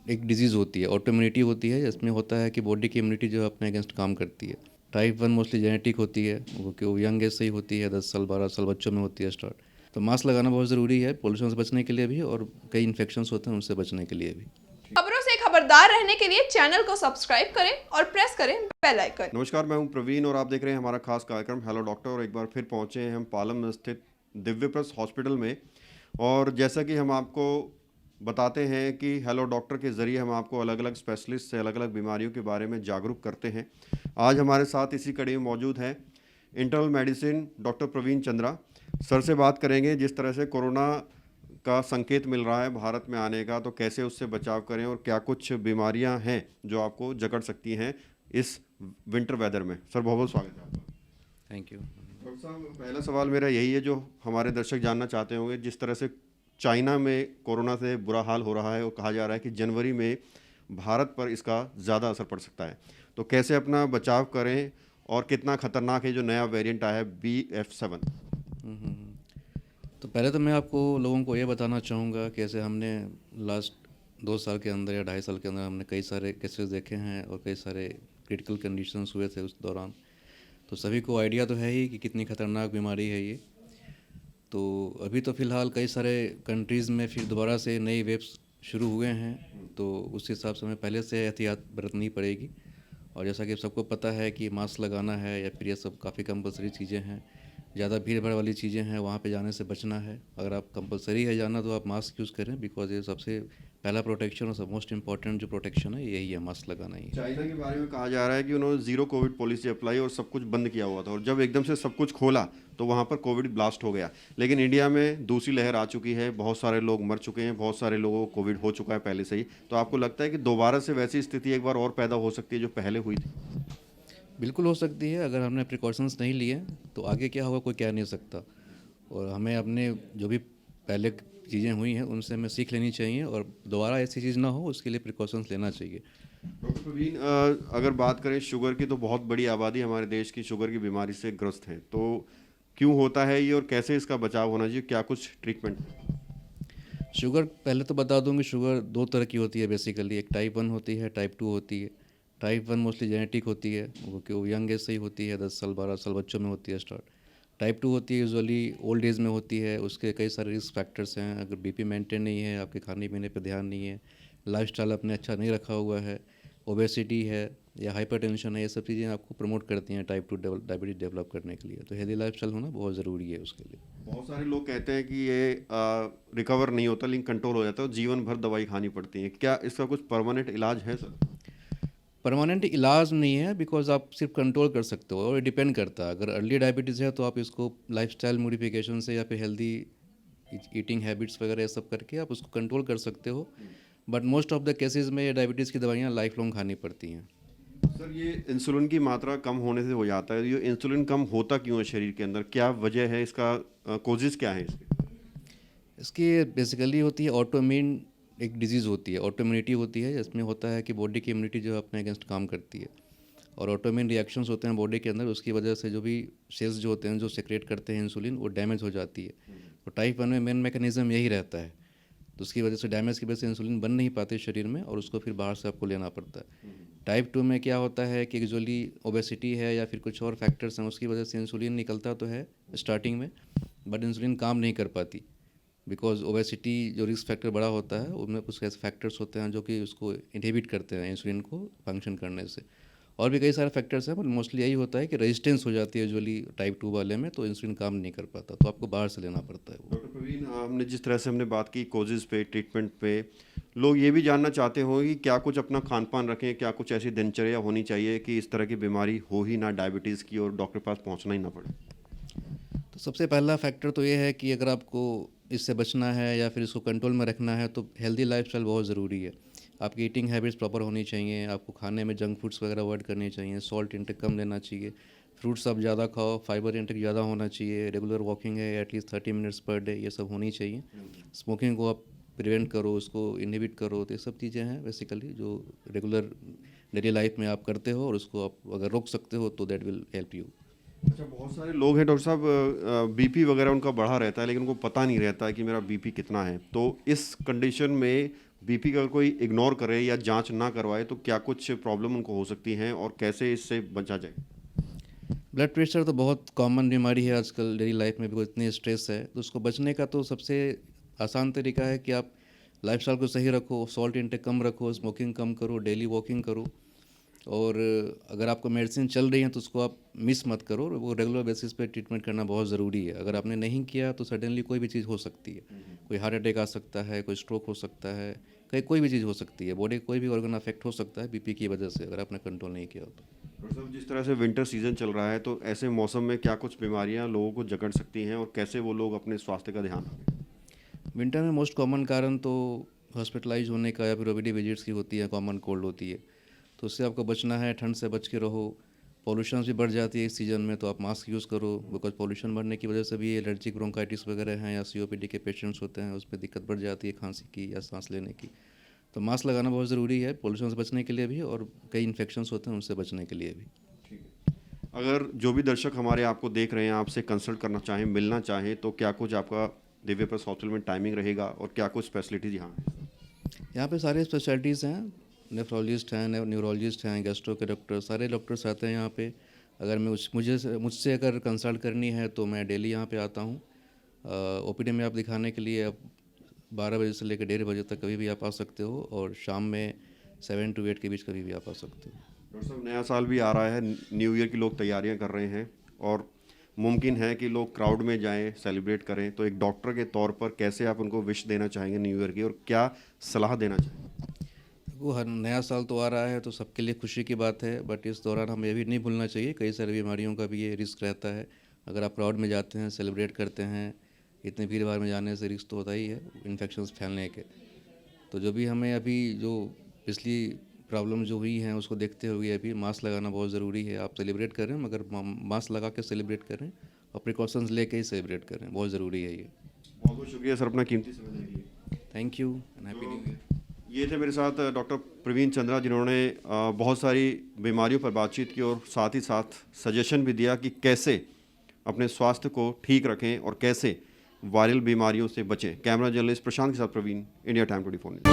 एक डिजीज़ होती है, ऑटोइम्यूनिटी होती है, जिसमें होता है कि बॉडी की इम्यूनिटी जो है अपने अगेंस्ट काम करती है। टाइप 1 मोस्टली जेनेटिक होती है, वो कि वो यंग एज से ही होती है, 10 साल 12 साल बच्चों में होती है स्टार्ट। तो मास्क लगाना बहुत ज़रूरी है पोल्यूशन से बचने के लिए भी, और कई इन्फेक्शंस होते हैं उनसे बचने के लिए भी। खबरों से खबरदार रहने के लिए चैनल को सब्सक्राइब करें और प्रेस करें बेल आइकन। नमस्कार, मैं हूं प्रवीण और आप देख रहे हैं हमारा खास कार्यक्रम हेलो डॉक्टर। और एक बार फिर पहुंचे हैं हम पालम में स्थित दिव्यप्रस हॉस्पिटल में। और जैसा कि हम आपको बताते हैं कि हेलो डॉक्टर के ज़रिए हम आपको अलग अलग स्पेशलिस्ट से अलग अलग बीमारियों के बारे में जागरूक करते हैं। आज हमारे साथ इसी कड़ी में मौजूद हैं internal medicine doctor Praveen Chandra. Sir से बात करेंगे जिस तरह से कोरोना का संकेत मिल रहा है भारत में आने का, तो कैसे उससे बचाव करें और क्या कुछ बीमारियां हैं जो आपको जकड़ सकती हैं इस विंटर वेदर में। सर बहुत बहुत स्वागत है आपका। Thank you. डॉक्टर साहब, पहला सवाल मेरा यही है जो हमारे दर्शक जानना चाहते होंगे, जिस तरह से चाइना में कोरोना से बुरा हाल हो रहा है और कहा जा रहा है कि जनवरी में भारत पर इसका ज़्यादा असर पड़ सकता है, तो कैसे अपना बचाव करें और कितना खतरनाक है जो नया वेरिएंट आया है BF7। तो पहले तो मैं आपको लोगों को ये बताना चाहूँगा कि ऐसे हमने लास्ट 2 साल के अंदर या 2.5 साल के अंदर हमने कई सारे केसेस देखे हैं और कई सारे क्रिटिकल कंडीशंस हुए थे उस दौरान। तो सभी को आइडिया तो है ही कि कितनी ख़तरनाक बीमारी है ये। तो अभी तो फ़िलहाल कई सारे कंट्रीज़ में फिर दोबारा से नई वेव्स शुरू हुए हैं, तो उस हिसाब से हमें पहले से एहतियात बरतनी पड़ेगी। और जैसा कि सबको पता है कि मास्क लगाना है या फिर ये सब काफ़ी कंपलसरी चीज़ें हैं। ज़्यादा भीड़ भाड़ वाली चीज़ें हैं वहाँ पे जाने से बचना है। अगर आप कंपलसरी है जाना तो आप मास्क यूज़ करें, बिकॉज ये सबसे पहला प्रोटेक्शन और सब मोस्ट इम्पॉर्टेंट जो प्रोटेक्शन है यही है, मास्क लगाना ही है। चाइना के बारे में कहा जा रहा है कि उन्होंने जीरो कोविड पॉलिसी अप्लाई और सब कुछ बंद किया हुआ था, और जब एकदम से सब कुछ खोला तो वहाँ पर कोविड ब्लास्ट हो गया। लेकिन इंडिया में दूसरी लहर आ चुकी है, बहुत सारे लोग मर चुके हैं, बहुत सारे लोगों को कोविड हो चुका है पहले से ही। तो आपको लगता है कि दोबारा से वैसी स्थिति एक बार और पैदा हो सकती है जो पहले हुई थी? बिल्कुल हो सकती है। अगर हमने प्रिकॉशंस नहीं लिए तो आगे क्या होगा कोई कह नहीं सकता। और हमें अपने जो भी पहले चीज़ें हुई हैं उनसे हमें सीख लेनी चाहिए, और दोबारा ऐसी चीज़ ना हो उसके लिए प्रिकॉशंस लेना चाहिए। डॉक्टर प्रवीण, अगर बात करें शुगर की, तो बहुत बड़ी आबादी हमारे देश की शुगर की बीमारी से ग्रस्त है। तो क्यों होता है ये और कैसे इसका बचाव होना चाहिए, क्या कुछ ट्रीटमेंट? शुगर पहले तो बता दूं कि शुगर 2 तरह की होती है बेसिकली। एक टाइप 1 होती है, टाइप 2 होती है। टाइप 1 मोस्टली जेनेटिक होती है, वो कि वो यंग एज से ही होती है, 10 साल 12 साल बच्चों में होती है स्टार्ट। टाइप 2 होती है यूजुअली ओल्ड एज में होती है। उसके कई सारे रिस्क फैक्टर्स हैं। अगर बीपी मेंटेन नहीं है, आपके खाने पीने पर ध्यान नहीं है, लाइफस्टाइल आपने अच्छा नहीं रखा हुआ है, ओबेसिटी है या हाइपरटेंशन है, ये सब चीज़ें आपको प्रमोट करती हैं टाइप 2 डायबिटीज डेवलप करने के लिए। तो हेल्दी लाइफस्टाइल होना बहुत ज़रूरी है उसके लिए। बहुत सारे लोग कहते हैं कि ये रिकवर नहीं होता लेकिन कंट्रोल हो जाता है और जीवन भर दवाई खानी पड़ती है। क्या इसका कुछ परमानेंट इलाज है सर? परमानेंट इलाज नहीं है, बिकॉज आप सिर्फ कंट्रोल कर सकते हो और डिपेंड करता है। अगर अर्ली डायबिटीज़ है तो आप इसको लाइफस्टाइल मॉडिफिकेशन से या फिर हेल्दी ईटिंग हैबिट्स वगैरह ये सब करके आप उसको कंट्रोल कर सकते हो। But most of the cases में ये डायबिटीज़ की दवाइयाँ लाइफ लॉन्ग खानी पड़ती हैं। सर, ये इंसुलिन की मात्रा कम होने से हो जाता है। ये इंसुलिन कम होता क्यों है शरीर के अंदर, क्या वजह है इसका, कोजिस क्या है इसके? इसकी बेसिकली होती है ऑटोइम्यून, एक डिजीज़ होती है, ऑटोइम्यूनिटी होती है, जिसमें होता है कि बॉडी की इम्यूनिटी जो है अपने अगेंस्ट काम करती है। और ऑटोइम्यून रिएक्शंस होते हैं बॉडी के अंदर, उसकी वजह से जो भी सेल्स जो होते हैं जो सेक्रेट करते हैं इंसुलिन, वो डैमेज हो जाती है। तो टाइप 1 में मेन मैकेनिज्म यही रहता है। तो उसकी वजह से डैमेज की वजह से इंसुलिन बन नहीं पाते शरीर में, और उसको फिर बाहर से आपको लेना पड़ता है। टाइप 2 में क्या होता है कि यूजुअली ओबेसिटी है या फिर कुछ और फैक्टर्स हैं, उसकी वजह से इंसुलिन निकलता तो है स्टार्टिंग में, बट इंसुलिन काम नहीं कर पाती। बिकॉज ओबेसिटी जो रिस्क फैक्टर बड़ा होता है उनमें कुछ ऐसे फैक्टर्स होते हैं जो कि उसको इनहिबिट करते हैं इंसुलिन को फंक्शन करने से। और भी कई सारे फैक्टर्स हैं, बट मोस्टली यही होता है कि रेजिस्टेंस हो जाती है यूजुअली टाइप 2 वाले में, तो इंसुलिन काम नहीं कर पाता, तो आपको बाहर से लेना पड़ता है वो। डॉक्टर प्रवीण, हमने जिस तरह से हमने बात की कोजिस पे, ट्रीटमेंट पे, लोग ये भी जानना चाहते होंगे कि क्या कुछ अपना खान पान रखें, क्या कुछ ऐसी दिनचर्या होनी चाहिए कि इस तरह की बीमारी हो ही ना, डायबिटीज़ की, और डॉक्टर के पास पहुंचना ही ना पड़े। तो सबसे पहला फैक्टर तो ये है कि अगर आपको इससे बचना है या फिर इसको कंट्रोल में रखना है तो हेल्दी लाइफस्टाइल बहुत ज़रूरी है। आपकी ईटिंग हैबिट्स प्रॉपर होनी चाहिए, आपको खाने में जंक फूड्स वगैरह अवॉइड करने चाहिए, सॉल्ट इंटेक कम लेना चाहिए, फ्रूट्स आप ज़्यादा खाओ, फाइबर इंटेक ज़्यादा होना चाहिए, रेगुलर वॉकिंग है एटलीस्ट 30 मिनट्स पर डे, ये सब होनी चाहिए। स्मोकिंग को आप प्रिवेंट करो, उसको इनहिबिट करो। तो ये सब चीज़ें हैं बेसिकली जो रेगुलर डेली लाइफ में आप करते हो, और उसको आप अगर रोक सकते हो तो दैट विल हेल्प यू। अच्छा, बहुत सारे लोग हैं डॉक्टर साहब, बीपी वगैरह उनका बढ़ा रहता है लेकिन उनको पता नहीं रहता है कि मेरा बीपी कितना है। तो इस कंडीशन में बीपी का कोई इग्नोर करे या जांच ना करवाए तो क्या कुछ प्रॉब्लम उनको हो सकती हैं और कैसे इससे बचा जाए? ब्लड प्रेशर तो बहुत कॉमन बीमारी है आजकल डेली लाइफ में भी, इतनी स्ट्रेस है तो उसको बचने का तो सबसे आसान तरीका है कि आप लाइफस्टाइल को सही रखो, सॉल्ट इंटेक कम रखो, स्मोकिंग कम करो, डेली वॉकिंग करो, और अगर आपको मेडिसिन चल रही है तो उसको आप मिस मत करो, वो रेगुलर बेसिस पे ट्रीटमेंट करना बहुत ज़रूरी है। अगर आपने नहीं किया तो सडनली कोई भी चीज़ हो सकती है, कोई हार्ट अटैक आ सकता है, कोई स्ट्रोक हो सकता है, कहीं कोई भी चीज़ हो सकती है, बॉडी कोई भी ऑर्गन अफेक्ट हो सकता है बीपी की वजह से अगर आपने कंट्रोल नहीं किया हो तो। डॉक्टर साहब, जिस तरह से विंटर सीजन चल रहा है तो ऐसे मौसम में क्या कुछ बीमारियां लोगों को जकड़ सकती हैं और कैसे वो लोग अपने स्वास्थ्य का ध्यान रखें? विंटर में मोस्ट कॉमन कारण तो हॉस्पिटलाइज होने का या फिर ओपीडी विजिट्स की होती है, कॉमन कोल्ड होती है, तो उससे आपको बचना है, ठंड से बच के रहो। पॉल्यूशन भी बढ़ जाती है इस सीज़न में तो आप मास्क यूज़ करो, बिकॉज पॉल्यूशन बढ़ने की वजह से भी एलर्जिक ब्रोंकाइटिस वगैरह हैं या सीओपीडी के पेशेंट्स होते हैं, उस पर दिक्कत बढ़ जाती है खांसी की या सांस लेने की, तो मास्क लगाना बहुत ज़रूरी है पॉल्यूशन से बचने के लिए भी और कई इन्फेक्शंस होते हैं उनसे बचने के लिए भी। ठीक है। अगर जो भी दर्शक हमारे आपको देख रहे हैं, आपसे कंसल्ट करना चाहें, मिलना चाहें, तो क्या कुछ आपका दिव्य प्रेस हॉस्पिटल में टाइमिंग रहेगा और क्या कुछ फैसिलिटीज़ यहाँ हैं? यहाँ पे सारे स्पेशलिटीज़ हैं, नेफ्रोलॉजिस्ट हैं, न्यूरोलॉजिस्ट हैं, गैस्ट्रो के डॉक्टर, सारे डॉक्टर्स आते हैं यहाँ पे। अगर मुझसे अगर कंसल्ट करनी है तो मैं डेली यहाँ पे आता हूँ। ओपीडी में आप दिखाने के लिए आप 12 बजे से लेकर 1:30 बजे तक कभी भी आप आ सकते हो, और शाम में 7 to 8 के बीच कभी भी आप आ सकते हो। डॉक्टर साहब, नया साल भी आ रहा है, न्यू ईयर की लोग तैयारियां कर रहे हैं और मुमकिन है कि लोग क्राउड में जाएं, सेलिब्रेट करें, तो एक डॉक्टर के तौर पर कैसे आप उनको विश देना चाहेंगे न्यू ईयर की और क्या सलाह देना चाहेंगे? वो हर नया साल तो आ रहा है तो सबके लिए खुशी की बात है, बट इस दौरान हमें ये भी नहीं भूलना चाहिए कई सारी बीमारियों का भी ये रिस्क रहता है। अगर आप क्राउड में जाते हैं, सेलिब्रेट करते हैं, इतने भीड़ भाड़ में जाने से रिस्क तो होता ही है इन्फेक्शंस फैलने के। तो जो भी हमें अभी जो पिछली प्रॉब्लम जो हुई हैं उसको देखते हुए अभी मास्क लगाना बहुत ज़रूरी है। आप सेलिब्रेट करें मगर मास्क लगा के सेलिब्रेट करें और प्रिकॉशंस लेके ही सेलिब्रेट करें, बहुत ज़रूरी है ये। बहुत बहुत शुक्रिया सर अपना कीमती समय देने के लिए। Thank you and happy new year. ये थे मेरे साथ डॉक्टर प्रवीण चंद्रा, जिन्होंने बहुत सारी बीमारियों पर बातचीत की और साथ ही साथ सजेशन भी दिया कि कैसे अपने स्वास्थ्य को ठीक रखें और कैसे वायरल बीमारियों से बचें। कैमरा जर्नलिस्ट प्रशांत के साथ प्रवीण, इंडिया टाइम 24 न्यूज़।